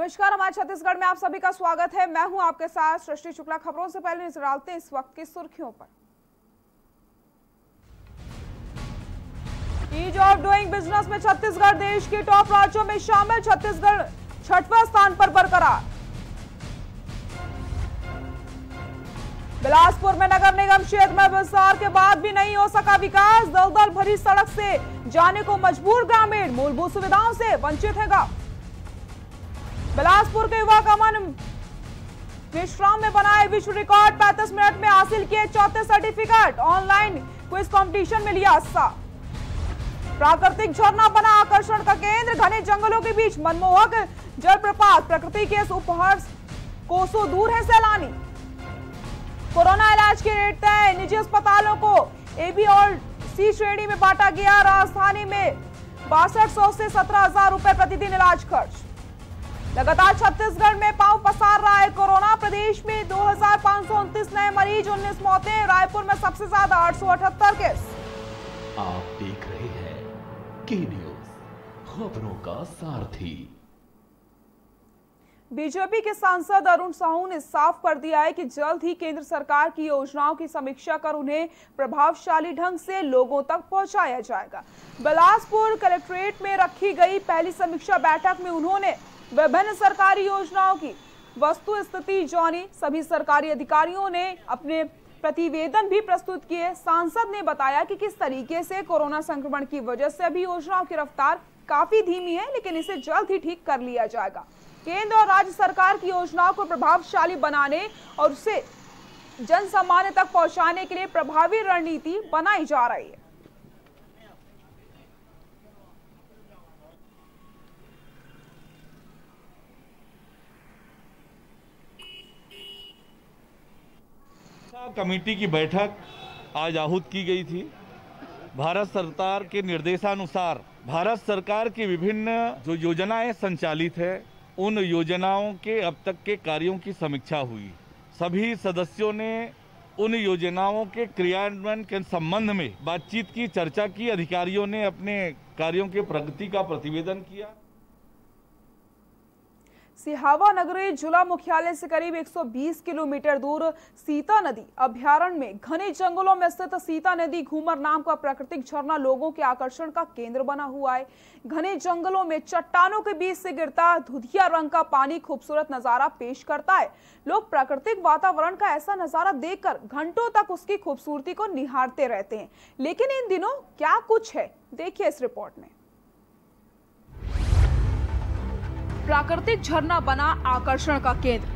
नमस्कार, हमारे छत्तीसगढ़ में आप सभी का स्वागत है। मैं हूं आपके साथ सृष्टि शुक्ला। खबरों से पहले नजर डालते हैं इस वक्त की सुर्खियों पर। ईज ऑफ डूइंग बिजनेस में छत्तीसगढ़ देश के टॉप राज्यों में शामिल। छत्तीसगढ़ 6वें स्थान पर बरकरार। बिलासपुर में नगर निगम क्षेत्र में विस्तार के बाद भी नहीं हो सका विकास। दलदल भरी सड़क से जाने को मजबूर ग्रामीण, मूलभूत सुविधाओं से वंचित है गांव। बिलासपुर के युवा अमन विश्राम में बनाए विश्व रिकॉर्ड, 35 मिनट में हासिल किए चौथे सर्टिफिकेट। ऑनलाइन क्विज कंपटीशन में लिया हिस्सा। प्राकृतिक झरना बना आकर्षण का केंद्र। घने जंगलों के बीच मनमोहक जलप्रपात, प्रकृति के इस उपहार कोसों दूर है सैलानी। कोरोना इलाज के रेट तय, निजी अस्पतालों को ए, बी और सी श्रेणी में बांटा गया। राजधानी में 6200 से 17,000 रुपए प्रतिदिन इलाज खर्च। लगातार छत्तीसगढ़ में पांव पसार रहा है कोरोना। प्रदेश में 2529 नए मरीज, 19 मौतें। रायपुर में सबसे ज्यादा 878 केस। आप देख रहे हैं के न्यूज, खबरों का सारथी। बीजेपी के सांसद अरुण साहू ने साफ कर दिया है कि जल्द ही केंद्र सरकार की योजनाओं की समीक्षा कर उन्हें प्रभावशाली ढंग से लोगों तक पहुंचाया जाएगा। बिलासपुर कलेक्ट्रेट में रखी गई पहली समीक्षा बैठक में उन्होंने विभिन्न सरकारी योजनाओं की वस्तु स्थिति जानी। सभी सरकारी अधिकारियों ने अपने प्रतिवेदन भी प्रस्तुत किए। सांसद ने बताया कि किस तरीके से कोरोना संक्रमण की वजह से अभी योजनाओं की रफ्तार काफी धीमी है, लेकिन इसे जल्द ही ठीक कर लिया जाएगा। केंद्र और राज्य सरकार की योजनाओं को प्रभावशाली बनाने और उसे जन सामान्य तक पहुंचाने के लिए प्रभावी रणनीति बनाई जा रही है। कमेटी की बैठक आज आहूत की गई थी। भारत सरकार के निर्देशानुसार भारत सरकार की विभिन्न जो योजनाएं संचालित है, उन योजनाओं के अब तक के कार्यों की समीक्षा हुई। सभी सदस्यों ने उन योजनाओं के क्रियान्वयन के संबंध में बातचीत की, चर्चा की। अधिकारियों ने अपने कार्यों के प्रगति का प्रतिवेदन किया। सिहावा नगरी जिला मुख्यालय से करीब 120 किलोमीटर दूर सीता नदी अभ्यारण्य में घने जंगलों में स्थित सीता नदी घूमर नाम का प्राकृतिक झरना लोगों के आकर्षण का केंद्र बना हुआ है। घने जंगलों में चट्टानों के बीच से गिरता दुधिया रंग का पानी खूबसूरत नजारा पेश करता है। लोग प्राकृतिक वातावरण का ऐसा नजारा देखकर घंटों तक उसकी खूबसूरती को निहारते रहते हैं। लेकिन इन दिनों क्या कुछ है, देखिए इस रिपोर्ट में। प्राकृतिक झरना बना आकर्षण का केंद्र।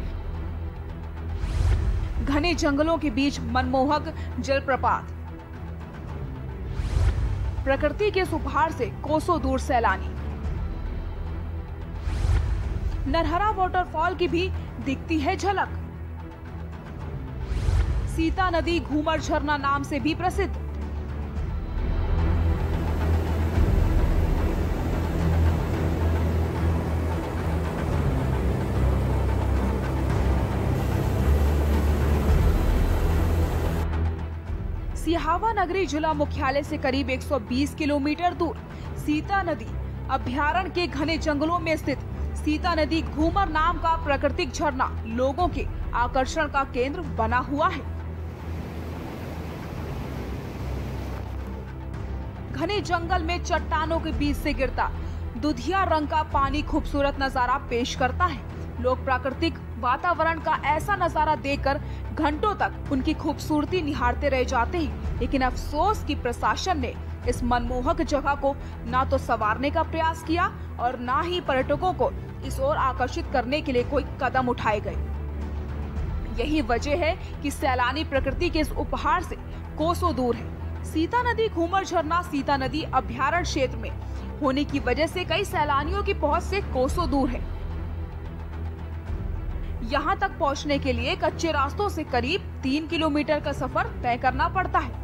घने जंगलों के बीच मनमोहक जलप्रपात, प्रकृति के इस उपहार से कोसों दूर सैलानी। नरहरा वाटरफॉल की भी दिखती है झलक। सीता नदी घूमर झरना नाम से भी प्रसिद्ध। सिहावा नगरी जिला मुख्यालय से करीब 120 किलोमीटर दूर सीता नदी अभ्यारण्य के घने जंगलों में स्थित सीता नदी घूमर नाम का प्राकृतिक झरना लोगों के आकर्षण का केंद्र बना हुआ है। घने जंगल में चट्टानों के बीच से गिरता दुधिया रंग का पानी खूबसूरत नजारा पेश करता है। लोग प्राकृतिक वातावरण का ऐसा नजारा देखकर घंटों तक उनकी खूबसूरती निहारते रह जाते हैं। लेकिन अफसोस कि प्रशासन ने इस मनमोहक जगह को ना तो संवारने का प्रयास किया और ना ही पर्यटकों को इस ओर आकर्षित करने के लिए कोई कदम उठाए गए। यही वजह है कि सैलानी प्रकृति के इस उपहार से कोसों दूर है। सीता नदी घूमर झरना सीता नदी अभ्यारण्य क्षेत्र में होने की वजह से कई सैलानियों की पहुंच से कोसों दूर है। यहाँ तक पहुँचने के लिए कच्चे रास्तों से करीब 3 किलोमीटर का सफर तय करना पड़ता है।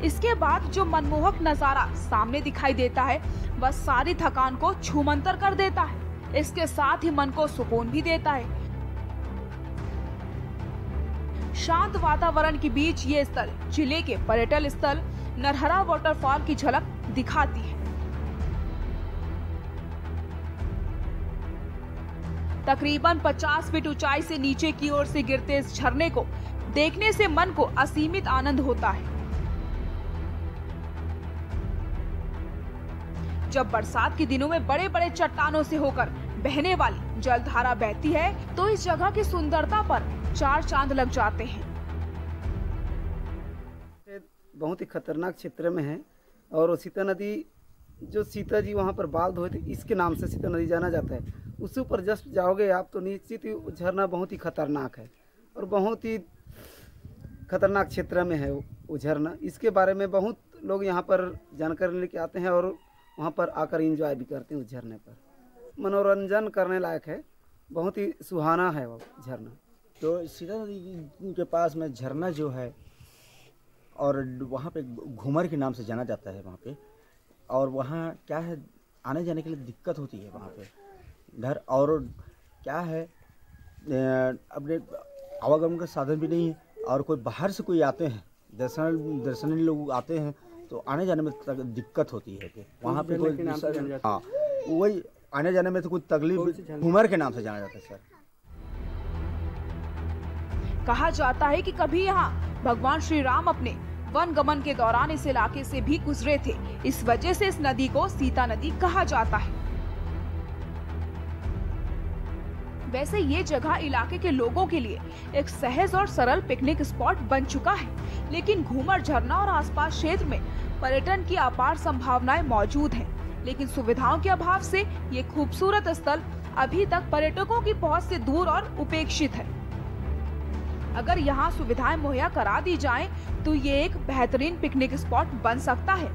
इसके बाद जो मनमोहक नजारा सामने दिखाई देता है, वह सारी थकान को छूमंतर कर देता है। इसके साथ ही मन को सुकून भी देता है। शांत वातावरण के बीच ये स्थल जिले के पर्यटन स्थल नरहरा वाटरफॉल की झलक दिखाती है। तकरीबन 50 फीट ऊंचाई से नीचे की ओर से गिरते इस झरने को देखने से मन को असीमित आनंद होता है। जब बरसात के दिनों में बड़े बड़े चट्टानों से होकर बहने वाली जलधारा बहती है तो इस जगह की सुंदरता पर 4 चांद लग जाते हैं। बहुत ही खतरनाक क्षेत्र में है और सीता नदी जो सीता जी वहाँ पर बाल धोए थे इसके नाम से सीता नदी जाना जाता है। उसके ऊपर जस्ट जाओगे आप तो निश्चित ही झरना बहुत ही खतरनाक है और बहुत ही खतरनाक क्षेत्र में है वो झरना। इसके बारे में बहुत लोग यहाँ पर जानकारी लेके आते हैं और वहाँ पर आकर एंजॉय भी करते हैं। उस झरने पर मनोरंजन करने लायक है, बहुत ही सुहाना है वो झरना। तो सीता नदी के पास में झरना जो है और वहाँ पे घूमर के नाम से जाना जाता है वहाँ पे, और वहाँ क्या है आने जाने के लिए दिक्कत होती है वहाँ पे इधर, और क्या है अपने आवागमन का साधन भी नहीं है और कोई बाहर से कोई आते हैं दर्शनीय लोग आते हैं तो आने जाने में दिक्कत होती है कि वहाँ पे कोई हाँ वही आने जाने में तो कोई तकलीफ घूमर के नाम से जाना जाता है सर। कहा जाता है कि कभी यहाँ भगवान श्री राम अपने वन गमन के दौरान इस इलाके से भी गुजरे थे। इस वजह से इस नदी को सीता नदी कहा जाता है। वैसे ये जगह इलाके के लोगों के लिए एक सहज और सरल पिकनिक स्पॉट बन चुका है, लेकिन घूमर झरना और आसपास क्षेत्र में पर्यटन की अपार संभावनाएं मौजूद हैं, लेकिन सुविधाओं के अभाव से ये खूबसूरत स्थल अभी तक पर्यटकों की पहुंच से दूर और उपेक्षित है। अगर यहाँ सुविधाएं मुहैया करा दी जाएं, तो ये एक बेहतरीन पिकनिक स्पॉट बन सकता है।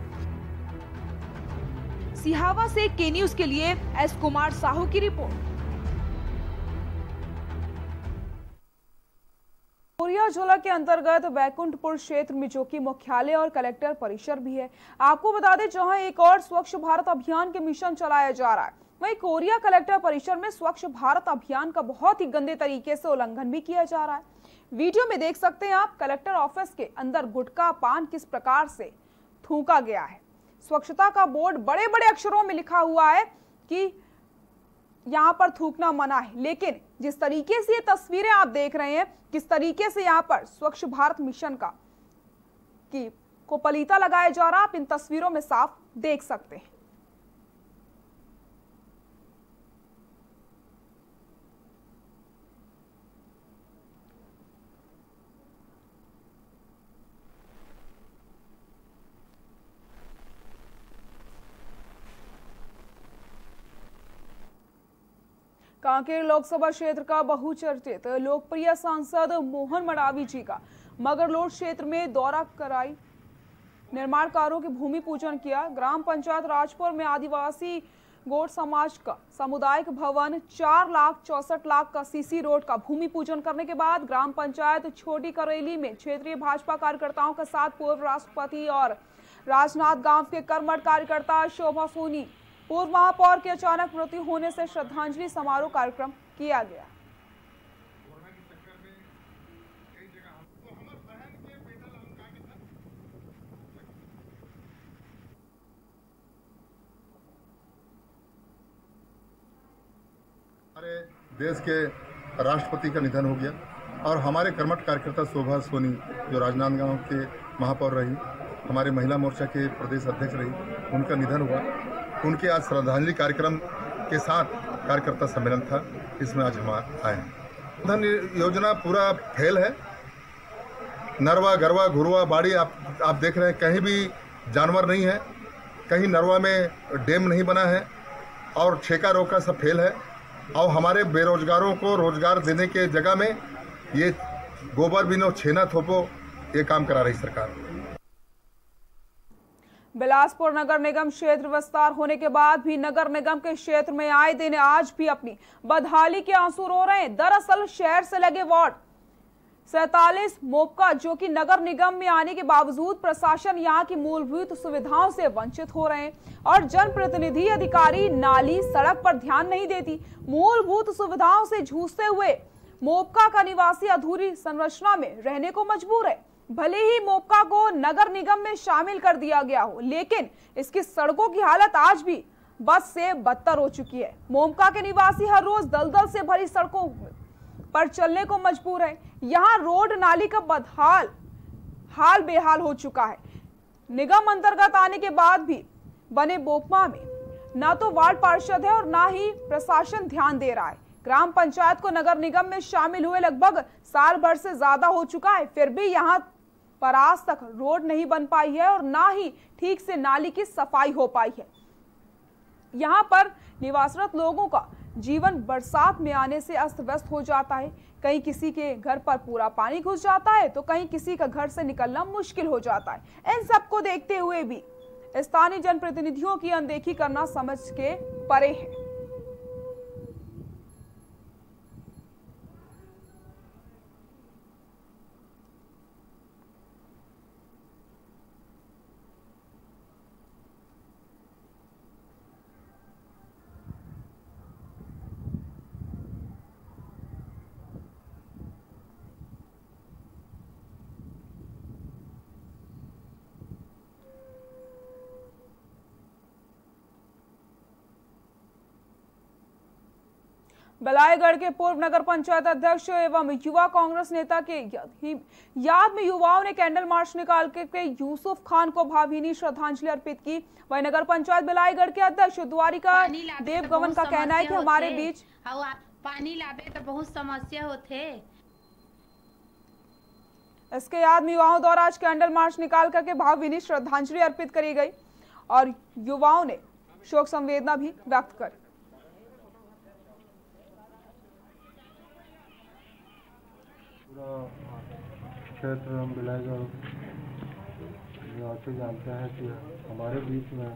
सिहावा से के न्यूज के लिए एस कुमार साहू की रिपोर्ट। कोरिया जिला के अंतर्गत बैकुंठपुर क्षेत्र में जो कि मुख्यालय और कलेक्टर परिसर भी है, आपको बता दें जहां एक और स्वच्छ भारत अभियान के मिशन चलाया जा रहा है, वहीं कोरिया कलेक्टर परिसर में स्वच्छ भारत अभियान का बहुत ही गंदे तरीके से उल्लंघन भी किया जा रहा है। वीडियो में देख सकते हैं आप कलेक्टर ऑफिस के अंदर गुटखा पान किस प्रकार से थूका गया है। स्वच्छता का बोर्ड बड़े बड़े अक्षरों में लिखा हुआ है कि यहाँ पर थूकना मना है, लेकिन जिस तरीके से ये तस्वीरें आप देख रहे हैं, किस तरीके से यहाँ पर स्वच्छ भारत मिशन को पलीता लगाया जा रहा है, आप इन तस्वीरों में साफ देख सकते हैं। कांकेर लोकसभा क्षेत्र का बहुचर्चित लोकप्रिय सांसद मोहन मडावी जी का मगरलोड क्षेत्र में दौरा कराई निर्माण कार्यों के भूमि पूजन किया। ग्राम पंचायत राजपुर में आदिवासी गोट समाज का सामुदायिक भवन 4,64,00,000 का सीसी रोड का भूमि पूजन करने के बाद ग्राम पंचायत छोटी करेली में क्षेत्रीय भाजपा कार्यकर्ताओं के साथ पूर्व राष्ट्रपति और राजनांद गांव के कर्मठ कार्यकर्ता शोभा सोनी, पूर्व महापौर की अचानक मृत्यु होने से श्रद्धांजलि समारोह कार्यक्रम किया गया। हमारे देश के राष्ट्रपति का निधन हो गया और हमारे कर्मठ कार्यकर्ता शोभा सोनी जो राजनांदगांव के महापौर रही, हमारे महिला मोर्चा के प्रदेश अध्यक्ष रही, उनका निधन हुआ। उनके आज श्रद्धांजलि कार्यक्रम के साथ कार्यकर्ता सम्मेलन था, इसमें आज हम आए हैं। धन योजना पूरा फेल है। नरवा गरवा घुरवा बाड़ी आप देख रहे हैं, कहीं भी जानवर नहीं है, कहीं नरवा में डैम नहीं बना है और ठेका रोका सब फेल है। और हमारे बेरोजगारों को रोजगार देने के जगह में ये गोबर बिनो छेना थोपो ये काम करा रही सरकार। बिलासपुर नगर निगम क्षेत्र विस्तार होने के बाद भी नगर निगम के क्षेत्र में आए दिन आज भी अपनी बदहाली के आंसू रो रहे हैं। दरअसल शहर से लगे वार्ड 47 मोपका जो कि नगर निगम में आने के बावजूद प्रशासन यहां की मूलभूत सुविधाओं से वंचित हो रहे हैं और जनप्रतिनिधि अधिकारी नाली सड़क पर ध्यान नहीं देती। मूलभूत सुविधाओं से जूझते हुए मोपका का निवासी अधूरी संरचना में रहने को मजबूर है। भले ही मोपका को नगर निगम में शामिल कर दिया गया हो, लेकिन इसकी सड़कों की हालत आज भी बस से बदतर हो चुकी है। मोमका के निवासी हर रोज दलदल से भरी सड़कों पर चलने को मजबूर है। यहाँ रोड नाली का हाल बेहाल हो चुका है। निगम अंतर्गत आने के बाद भी बने बोपमा में ना तो वार्ड पार्षद है और ना ही प्रशासन ध्यान दे रहा है। ग्राम पंचायत को नगर निगम में शामिल हुए लगभग साल भर से ज्यादा हो चुका है, फिर भी यहाँ पर आज तक रोड नहीं बन पाई है और ना ही ठीक से नाली की सफाई हो पाई है। यहाँ पर निवासरत लोगों का जीवन बरसात में आने से अस्त व्यस्त हो जाता है। कहीं किसी के घर पर पूरा पानी घुस जाता है तो कहीं किसी का घर से निकलना मुश्किल हो जाता है। इन सबको देखते हुए भी स्थानीय जनप्रतिनिधियों की अनदेखी करना समझ के परे है। बलाईगढ़ के पूर्व नगर पंचायत अध्यक्ष एवं युवा कांग्रेस नेता के याद में युवाओं ने कैंडल मार्च निकाल के यूसुफ खान को भावभीनी श्रद्धांजलि अर्पित की। वहीं नगर पंचायत बलाईगढ़ के अध्यक्ष द्वारिका देवगवन का कहना है कि हमारे बीच पानी लावे तो बहुत समस्या होते। इसके याद में युवाओं द्वारा आज कैंडल मार्च निकाल करके भावभीनी श्रद्धांजलि अर्पित करी गई और युवाओं ने शोक संवेदना भी व्यक्त करी। क्षेत्र हम बलाईगढ़ निवासी जानते हैं कि हमारे बीच में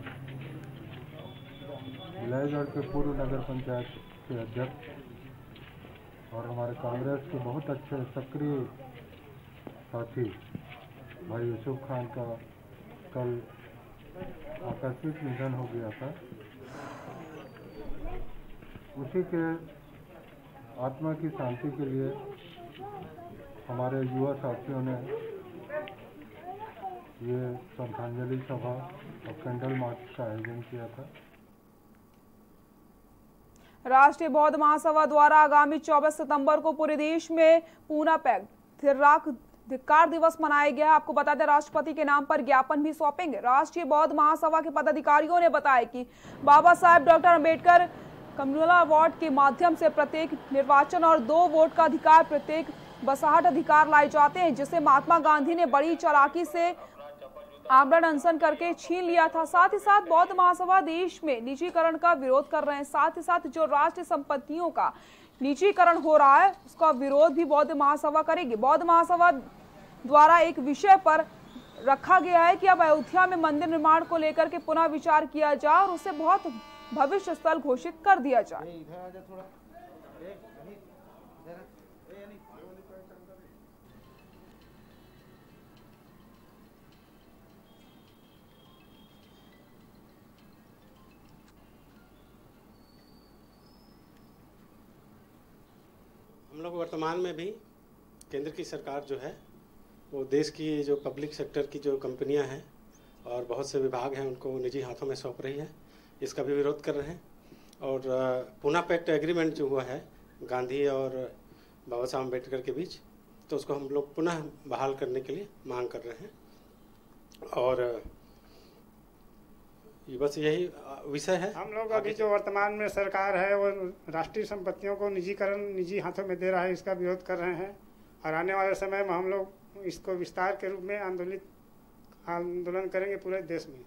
बलाईगढ़ के पूर्व नगर पंचायत के अध्यक्ष और हमारे कांग्रेस के बहुत अच्छे सक्रिय साथी भाई यूसुफ खान का कल आकस्मिक निधन हो गया था। उसी के आत्मा की शांति के लिए हमारे युवा साथियों ने ये श्रद्धांजलि सभा और कैंडल मार्च का आयोजन किया था। राष्ट्रीय बौद्ध महासभा द्वारा आगामी 24 सितंबर को पूरे देश में पूना पैक्ट धिक्कार दिवस मनाया गया। आपको बता दें राष्ट्रपति के नाम पर ज्ञापन भी सौंपेंगे। राष्ट्रीय बौद्ध महासभा के पदाधिकारियों ने बताया कि Baba Saheb doctor Ambedkar communal award के माध्यम से प्रत्येक निर्वाचन और 2 वोट का अधिकार प्रत्येक बसाहट अधिकार लाए जाते हैं, जिसे महात्मा गांधी ने बड़ी चालाकी से आमरण अनशन करके छीन लिया था। साथ ही साथ बौद्ध महासभा देश में निजीकरण का विरोध कर रहे हैं। साथ ही साथ जो राष्ट्रीय संपत्तियों का निजीकरण हो रहा है उसका विरोध भी बौद्ध महासभा करेगी। बौद्ध महासभा द्वारा एक विषय पर रखा गया है कि अब अयोध्या में मंदिर निर्माण को लेकर के पुनः विचार किया जाए और उसे बहुत भविष्य स्थल घोषित कर दिया जाए। हम लोग वर्तमान में भी केंद्र की सरकार जो है वो देश की जो पब्लिक सेक्टर की जो कंपनियां हैं और बहुत से विभाग हैं उनको निजी हाथों में सौंप रही है, इसका भी विरोध कर रहे हैं। और पूना पैक्ट एग्रीमेंट जो हुआ है गांधी और बाबा साहब अम्बेडकर के बीच, तो उसको हम लोग पुनः बहाल करने के लिए मांग कर रहे हैं। और बस यही विषय है। हम लोग अभी जो वर्तमान में सरकार है वो राष्ट्रीय संपत्तियों को निजी हाथों में दे रहा है, इसका विरोध कर रहे हैं। और आने वाले समय में हम लोग इसको विस्तार के रूप में आंदोलन करेंगे पूरे देश में।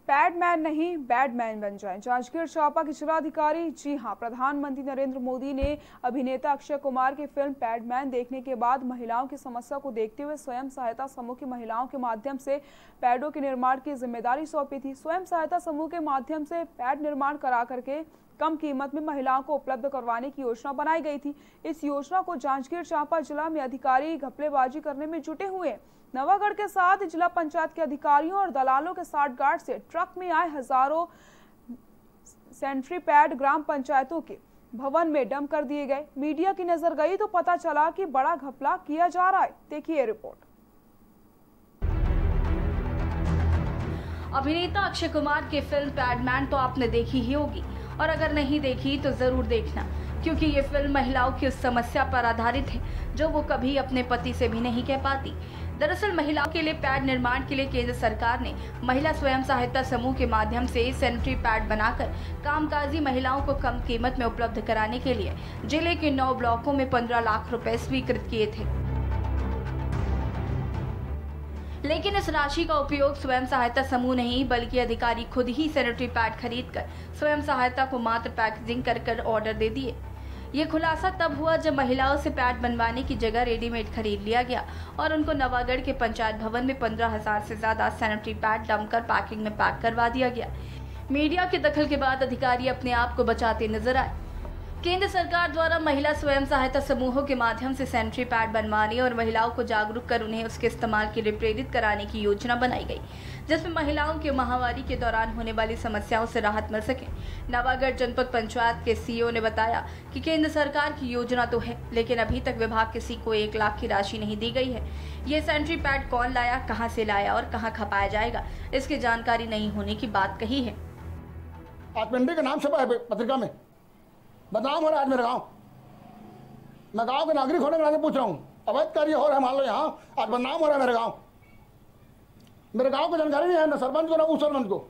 पैडमैन नहीं बैडमैन बन जाएं। जांजगीर चांपा के जिलाधिकारी, जी हां, प्रधानमंत्री नरेंद्र मोदी ने अभिनेता अक्षय कुमार की फिल्म पैडमैन देखने के बाद महिलाओं की समस्या को देखते हुए स्वयं सहायता समूह की महिलाओं के माध्यम से पैडों के निर्माण की जिम्मेदारी सौंपी थी। स्वयं सहायता समूह के माध्यम से पैड निर्माण करा करके कम कीमत में महिलाओं को उपलब्ध करवाने की योजना बनाई गई थी। इस योजना को जांजगीर चांपा जिला में अधिकारी घपलेबाजी करने में जुटे हुए हैं। नवागढ़ के साथ जिला पंचायत के अधिकारियों और दलालों के साठगांठ से ट्रक में आए हजारों सैनिटरी पैड ग्राम पंचायतों के भवन में डंप कर दिए गए। मीडिया की नजर गई तो पता चला कि बड़ा घपला किया जा रहा है। देखिए रिपोर्ट। अभिनेता अक्षय कुमार की फिल्म पैडमैन तो आपने देखी ही होगी, और अगर नहीं देखी तो जरूर देखना, क्योंकि ये फिल्म महिलाओं की उस समस्या पर आधारित है जो वो कभी अपने पति से भी नहीं कह पाती। दरअसल महिलाओं के लिए पैड निर्माण के लिए केंद्र सरकार ने महिला स्वयं सहायता समूह के माध्यम से सैनिटरी पैड बनाकर कामकाजी महिलाओं को कम कीमत में उपलब्ध कराने के लिए जिले के 9 ब्लॉकों में 15 लाख रुपए स्वीकृत किए थे। लेकिन इस राशि का उपयोग स्वयं सहायता समूह नहीं बल्कि अधिकारी खुद ही सैनिटरी पैड खरीदकर स्वयं सहायता को मात्र पैकेजिंग कर ऑर्डर दे दिए। ये खुलासा तब हुआ जब महिलाओं से पैड बनवाने की जगह रेडीमेड खरीद लिया गया और उनको नवागढ़ के पंचायत भवन में 15,000 से ज्यादा सैनिटरी पैड डमकर पैकिंग में पैक करवा दिया गया। मीडिया के दखल के बाद अधिकारी अपने आप को बचाते नजर आए। केंद्र सरकार द्वारा महिला स्वयं सहायता समूहों के माध्यम से सैनिटरी पैड बनवाने और महिलाओं को जागरूक कर उन्हें उसके इस्तेमाल के लिए प्रेरित कराने की योजना बनाई गई, जिसमें महिलाओं के महामारी के दौरान होने वाली समस्याओं से राहत मिल सके। नवागढ़ जनपद पंचायत के सीईओ ने बताया कि केंद्र सरकार की योजना तो है, लेकिन अभी तक विभाग किसी को 1 लाख की राशि नहीं दी गई है। ये सैनिटरी पैड कौन लाया, कहाँ से लाया और कहाँ खपाया जाएगा, इसकी जानकारी नहीं होने की बात कही है। आज पिंडी के नाम छपा है पत्रिका में, बदनाम हो रहा है आज मेरे गांव। मैं गांव के नागरिक होने के नाते पूछ रहा हूँ, अवैध कार्य हो रहा है मान लो यहाँ, आज बदनाम हो रहा है मेरे गांव। मेरे गांव को जानकारी नहीं है, न सरपंच को न उस सरपंच को।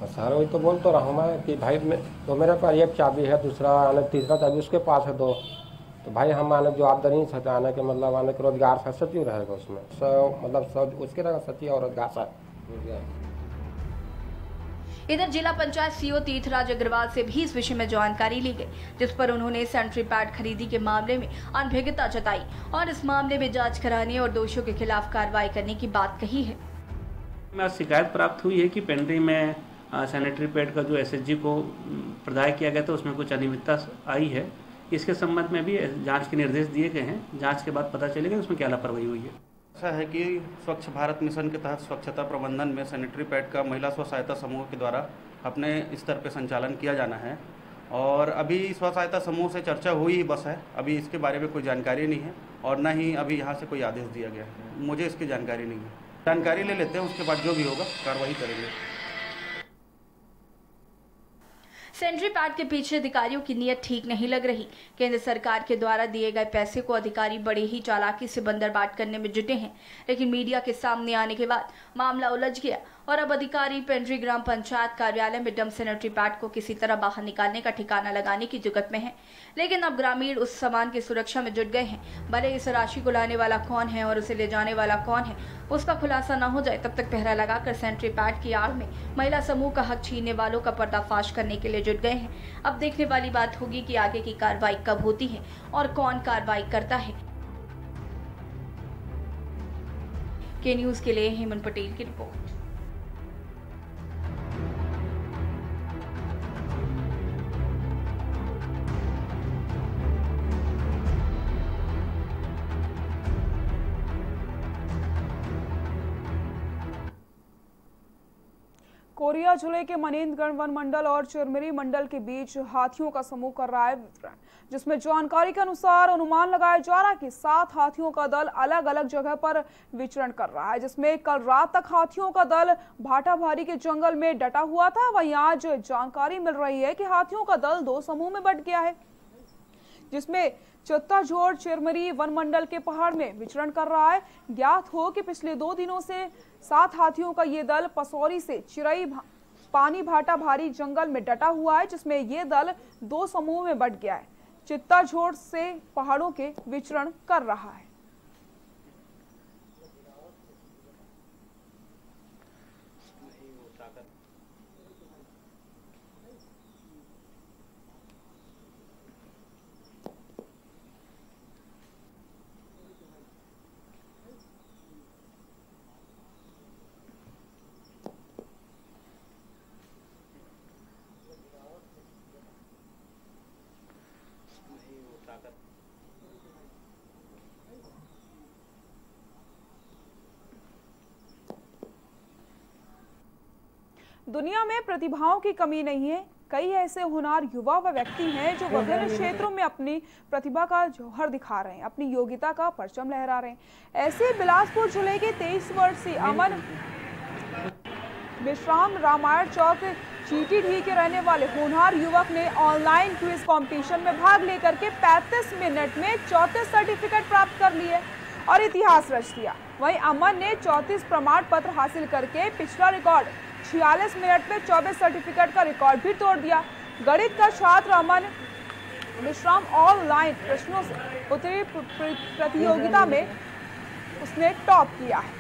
सर वही तो बोल तो रहा हूँ मैं कि भाई तो मेरे पास एक चाबी है, दूसरा आने तीसरा चाबी उसके पास है दो, तो भाई हम आने जो आमदनी से आने के मतलब आने के रोजगार से सचिव रहेगा उसमें सब उसके रहेगा सचिव और रोजगार से। इधर जिला पंचायत सीईओ तीर्थराज अग्रवाल से भी इस विषय में जानकारी ली गई, जिस पर उन्होंने सैनिटरी पैड खरीदी के मामले में अनभिज्ञता जताई और इस मामले में जांच कराने और दोषियों के खिलाफ कार्रवाई करने की बात कही है। मैं शिकायत प्राप्त हुई है कि पेंड्री में सैनिटरी पैड का जो एसएचजी को प्रदाय किया गया था उसमें कुछ अनियमितता आई है। इसके संबंध में भी जाँच के निर्देश दिए गए हैं, जाँच के बाद पता चलेगा उसमें क्या लापरवाही हुई है। ऐसा है कि स्वच्छ भारत मिशन के तहत स्वच्छता प्रबंधन में सैनिटरी पैड का महिला स्व सहायता समूह के द्वारा अपने स्तर पर संचालन किया जाना है और अभी स्व सहायता समूह से चर्चा हुई ही बस है। अभी इसके बारे में कोई जानकारी नहीं है और न ही अभी यहाँ से कोई आदेश दिया गया है, मुझे इसकी जानकारी नहीं है। जानकारी ले लेते हैं, उसके बाद जो भी होगा कार्रवाई करेंगे। सैनिटरी पैड के पीछे अधिकारियों की नीयत ठीक नहीं लग रही। केंद्र सरकार के द्वारा दिए गए पैसे को अधिकारी बड़े ही चालाकी से बंदरबाट करने में जुटे हैं, लेकिन मीडिया के सामने आने के बाद मामला उलझ गया और अब अधिकारी पेंड्री ग्राम पंचायत कार्यालय में डम सैनिटरी पैड को किसी तरह बाहर निकालने का ठिकाना लगाने की जुगत में है। लेकिन अब ग्रामीण उस सामान की सुरक्षा में जुट गए हैं। भले इस राशि को लाने वाला कौन है और उसे ले जाने वाला कौन है उसका खुलासा न हो जाए, तब तक पहरा लगाकर सैनिटरी पैड की आड़ में महिला समूह का हक छीनने वालों का पर्दाफाश करने के लिए जुट गए हैं। अब देखने वाली बात होगी कि आगे की कार्रवाई कब होती है और कौन कार्रवाई करता है। के न्यूज के लिए हेमंत पटेल की रिपोर्ट। कोरिया जिले के मनेन्द्रगढ़ वन मंडल और चिरमिरी मंडल के बीच हाथियों का समूह कर रहा है विचरण, जिसमें जानकारी के अनुसार अनुमान लगाया जा रहा है कि 7 हाथियों का दल अलग अलग जगह पर विचरण कर रहा है, जिसमें कल रात तक हाथियों का दल भाटाभारी के जंगल में डटा हुआ था। वहीं आज जानकारी मिल रही है कि हाथियों का दल 2 समूह में बंट गया है, जिसमें चित्ताझोड़ चिरमिरी वन मंडल के पहाड़ में विचरण कर रहा है। ज्ञात हो कि पिछले 2 दिनों से 7 हाथियों का ये दल पसौरी से चिरई पानी भाटा भारी जंगल में डटा हुआ है, जिसमें ये दल 2 समूह में बंट गया है। चित्ताझोड़ से पहाड़ों के विचरण कर रहा है। दुनिया में प्रतिभाओं की कमी नहीं है। कई ऐसे होनहार युवा व व्यक्ति हैं जो विभिन्न क्षेत्रों में अपनी प्रतिभा का जौहर दिखा रहे हैं, अपनी योग्यता का परचम लहरा रहे हैं। ऐसे बिलासपुर जिले के 23 वर्षीय अमन विश्राम रामायण चौक चीटीडी के रहने वाले होनहार युवक ने ऑनलाइन क्विज कंपटीशन में भाग लेकर के 35 मिनट में 34 सर्टिफिकेट प्राप्त कर लिए और इतिहास रच दिया। वहीं अमन ने 34 प्रमाण पत्र हासिल करके पिछला रिकॉर्ड 46 मिनट में 24 सर्टिफिकेट का रिकॉर्ड भी तोड़ दिया। गणित का छात्र अमन विश्राम ऑनलाइन प्रश्नों से उत्तरी प्रतियोगिता में उसने टॉप किया है।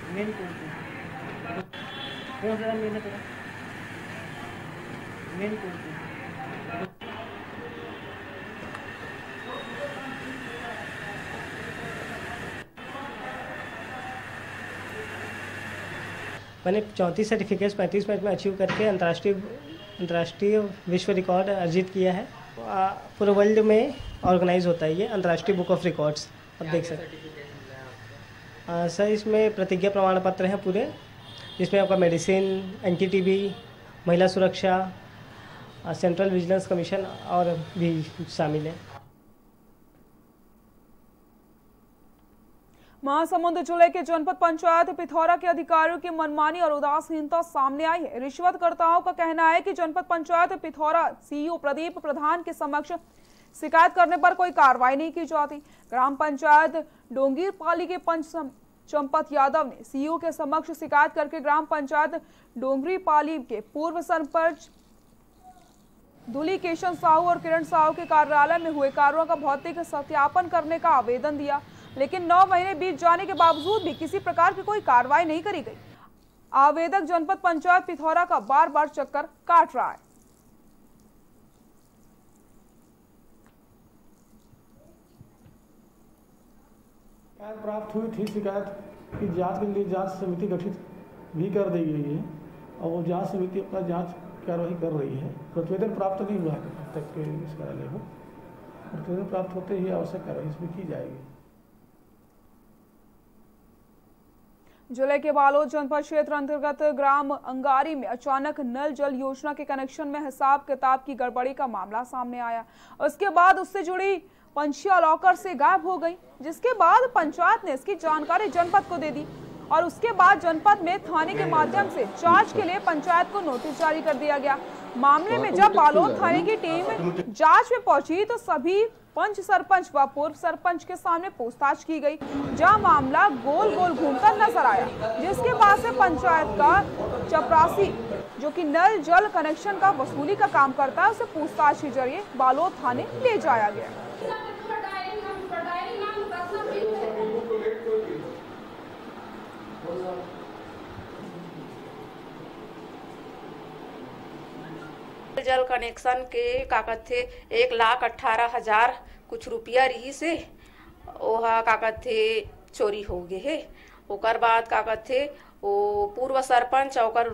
मैंने 34 सर्टिफिकेट्स 35 मिनट में अचीव करके अंतर्राष्ट्रीय विश्व रिकॉर्ड अर्जित किया है। पूरे वर्ल्ड में ऑर्गेनाइज होता है ये अंतर्राष्ट्रीय बुक ऑफ रिकॉर्ड्स, आप देख सकते हैं। सर इसमें प्रतिज्ञा प्रमाण पत्र हैं पूरे, जिसमें आपका मेडिसिन, एंटी-टीबी, महिला सुरक्षा, सेंट्रल विजिलेंस कमीशन और भी शामिल है। महासमुंद जिले के जनपद पंचायत पिथौरा के अधिकारियों की मनमानी और उदासीनता सामने आई है। रिश्वतकर्ताओं का कहना है कि जनपद पंचायत पिथौरा सीईओ प्रदीप प्रधान के समक्ष शिकायत करने पर कोई कार्रवाई नहीं की जाती। ग्राम पंचायत डोंगीरपाली के पंच चंपत यादव ने सीईओ के समक्ष शिकायत करके ग्राम पंचायत डोंगरीपाली के पूर्व सरपंच धुली केशन साहू और किरण साहू के कार्यालय में हुए कार्यों का भौतिक सत्यापन करने का आवेदन दिया, लेकिन 9 महीने बीत जाने के बावजूद भी किसी प्रकार की कोई कार्रवाई नहीं करी गई। आवेदक जनपद पंचायत पिथौरा का बार बार चक्कर काट रहा है। प्राप्त हुई थी शिकायत की जांच के लिए जांच समिति गठित भी कर दी गई है और वो जांच समिति अपना जांच कार्रवाई कर रही है। प्रतिवेदन प्राप्त नहीं हुआ है अब तक के इस कार्यालय को। प्रतिवेदन प्राप्त होते ही आवश्यक कार्रवाई इसमें की जाएगी। जिले के बालोद जनपद क्षेत्र अंतर्गत ग्राम अंगारी में अचानक नल जल योजना के कनेक्शन में हिसाब किताब की गड़बड़ी का मामला सामने आया। उसके बाद उससे जुड़ी पंचियां लॉकर से गायब हो गई, जिसके बाद पंचायत ने इसकी जानकारी जनपद को दे दी और उसके बाद जनपद में थाने के माध्यम से जांच के लिए पंचायत को नोटिस जारी कर दिया गया। मामले में जब बालोद थाने की टीम जांच में पहुंची तो सभी पंच सरपंच व पूर्व सरपंच के सामने पूछताछ की गई, जहां मामला गोल गोल घूमकर नजर आया, जिसके बाद से पंचायत का चपरासी जो कि नल जल कनेक्शन का वसूली का काम करता है उसे पूछताछ के जरिए बालोद थाने ले जाया गया। जल कनेक्शन के कागज थे 1,18,000 कुछ रुपया रही से ओहा कागज थे चोरी हो गए है। ओकर बाद कागज थे वो पूर्व सरपंच और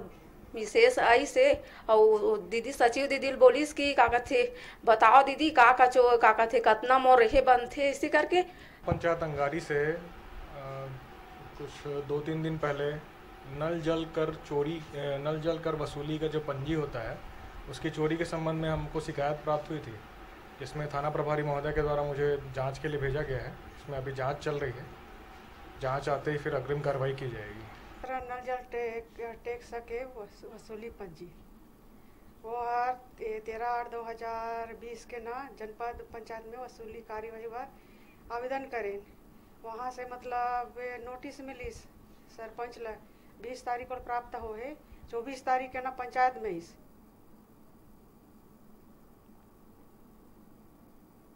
विशेष आई से और दीदी सचिव दीदी बोलिस की कागज थे बताओ दीदी काका थे कितना मोर रहे बंद थे इसी करके। पंचायत अंगारी से कुछ 2-3 दिन पहले नल जल कर वसूली का जो पंजी होता है उसकी चोरी के संबंध में हमको शिकायत प्राप्त हुई थी, जिसमें थाना प्रभारी महोदय के द्वारा मुझे जांच के लिए भेजा गया है। इसमें अभी जांच चल रही है, जांच आते ही फिर अग्रिम कार्रवाई की जाएगी। नल जल टैक्स के वसूली पंजी वो 13/8/2020 के ना जनपद पंचायत में वसूली कार्यवाही बार आवेदन करें। वहाँ से मतलब नोटिस मिली सरपंच ला 20 तारीख को प्राप्त हो है, 24 तारीख के ना पंचायत में इस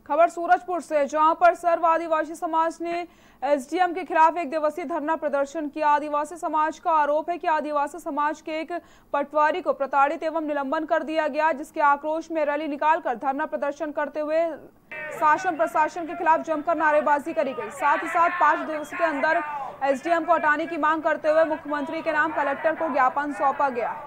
खबर सूरजपुर से, जहां पर सर्व आदिवासी समाज ने एसडीएम के खिलाफ 1 दिवसीय धरना प्रदर्शन किया। आदिवासी समाज का आरोप है कि आदिवासी समाज के एक पटवारी को प्रताड़ित एवं निलंबन कर दिया गया, जिसके आक्रोश में रैली निकालकर धरना प्रदर्शन करते हुए शासन प्रशासन के खिलाफ जमकर नारेबाजी करी गई। साथ ही साथ 5 दिवस के अंदर एसडीएम को हटाने की मांग करते हुए मुख्यमंत्री के नाम कलेक्टर को ज्ञापन सौंपा गया।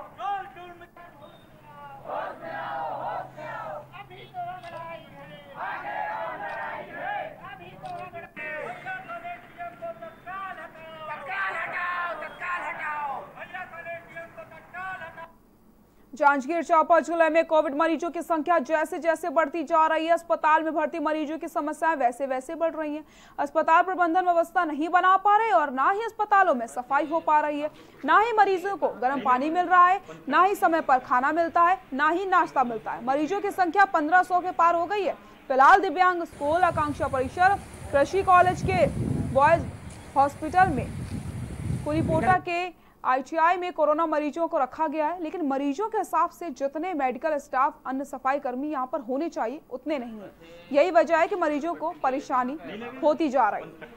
जांजगीर चांपा जिले में कोविड मरीजों की संख्या जैसे जैसे बढ़ती जा रही है, अस्पताल में भर्ती मरीजों की समस्याएं वैसे वैसे बढ़ रही हैं। अस्पताल प्रबंधन व्यवस्था नहीं बना पा रहे और ना ही अस्पतालों में सफाई हो पा रही है, ना ही मरीजों को गर्म पानी मिल रहा है, ना ही समय पर खाना मिलता है, ना ही नाश्ता मिलता है। मरीजों की संख्या 1500 के पार हो गई है। फिलहाल दिव्यांग स्कूल, आकांक्षा परिसर, कृषि कॉलेज के बॉयज हॉस्पिटल में, कुलीपोटा के ITI में कोरोना मरीजों को रखा गया है, लेकिन मरीजों के हिसाब से जितने मेडिकल स्टाफ, अन्य सफाई कर्मी यहाँ पर होने चाहिए उतने नहीं है। यही वजह है कि मरीजों को परेशानी होती जा रही है।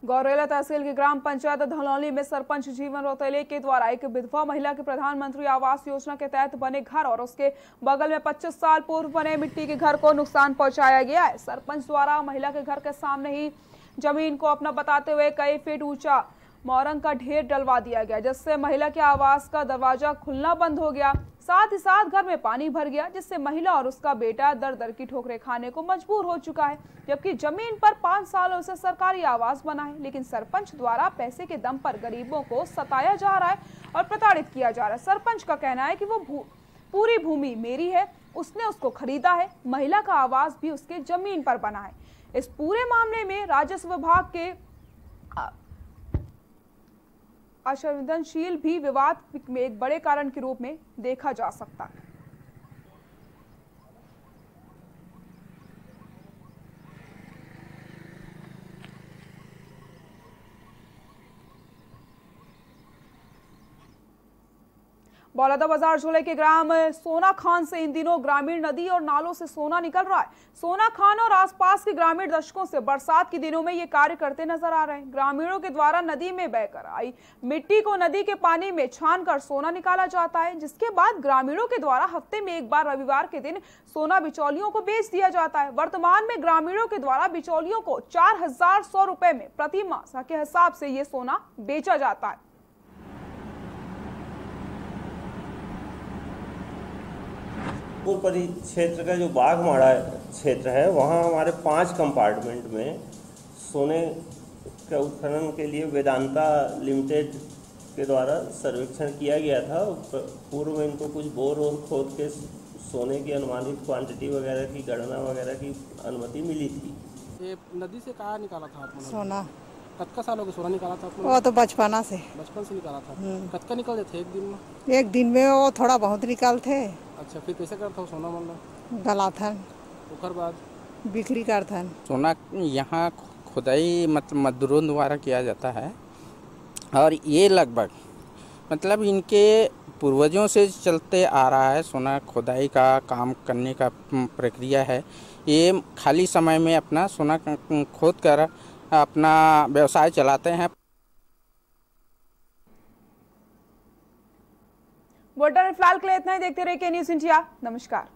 गौरेला तहसील की ग्राम पंचायत धनौली में सरपंच जीवन रौतेले के द्वारा एक विधवा महिला के प्रधानमंत्री आवास योजना के तहत बने घर और उसके बगल में 25 साल पूर्व बने मिट्टी के घर को नुकसान पहुंचाया गया है। सरपंच द्वारा महिला के घर के सामने ही जमीन को अपना बताते हुए कई फीट ऊंचा मोरंग का ढेर डलवा दिया गया, जिससे महिला के आवास का दरवाजा खुलना बंद हो गया। साथ ही साथ घर में पानी भर गया, जिससे महिला और उसका बेटा दर दर की ठोकरें खाने को मजबूर हो चुका है। जबकि जमीन पर 5 सालों से सरकारी आवास बना है, लेकिन सरपंच द्वारा पैसे के दम पर गरीबों को सताया जा रहा है और प्रताड़ित किया जा रहा है। सरपंच का कहना है कि वो पूरी भूमि मेरी है, उसने उसको खरीदा है, महिला का आवास भी उसके जमीन पर बना है। इस पूरे मामले में राजस्व विभाग के असंवेदनशील भी विवाद में एक बड़े कारण के रूप में देखा जा सकता है। बौलदा बाजार जिले के ग्राम सोना खान से इन दिनों ग्रामीण नदी और नालों से सोना निकल रहा है। सोना खान और आसपास के ग्रामीण दशकों से बरसात के दिनों में ये कार्य करते नजर आ रहे हैं। ग्रामीणों के द्वारा नदी में बहकर आई मिट्टी को नदी के पानी में छानकर सोना निकाला जाता है, जिसके बाद ग्रामीणों के द्वारा हफ्ते में एक बार रविवार के दिन सोना बिचौलियों को बेच दिया जाता है। वर्तमान में ग्रामीणों के द्वारा बिचौलियों को 4100 रुपए में प्रति माह के हिसाब से ये सोना बेचा जाता है। परिक्षेत्र का जो बाघमाड़ा क्षेत्र है, वहाँ हमारे 5 कंपार्टमेंट में सोने का उत्खनन के लिए वेदांता लिमिटेड के द्वारा सर्वेक्षण किया गया था। पूर्व में इनको कुछ बोर और खोद के सोने की अनुमानित क्वांटिटी वगैरह की गणना वगैरह की अनुमति मिली थी। ये नदी से कहाँ निकाला था आपने? सोना। कतका सालों के सोना निकाला था आपने? वो तो बचपना से निकाला था। कतका निकल थे एक दिन में? एक दिन में वो थोड़ा बहुत निकालते। अच्छा, फिर कैसे करता हो सोना मतलब? गलाथन, ओकर बाद बिक्री करथन। सोना यहाँ खुदाई मतलब मजदूरों द्वारा किया जाता है और ये लगभग मतलब इनके पूर्वजों से चलते आ रहा है। सोना खुदाई का काम करने का प्रक्रिया है। ये खाली समय में अपना सोना खोद कर अपना व्यवसाय चलाते हैं। बुलेटिन फिलहाल के लिए इतना ही। देखते रहिए के न्यूज़ इंडिया। नमस्कार।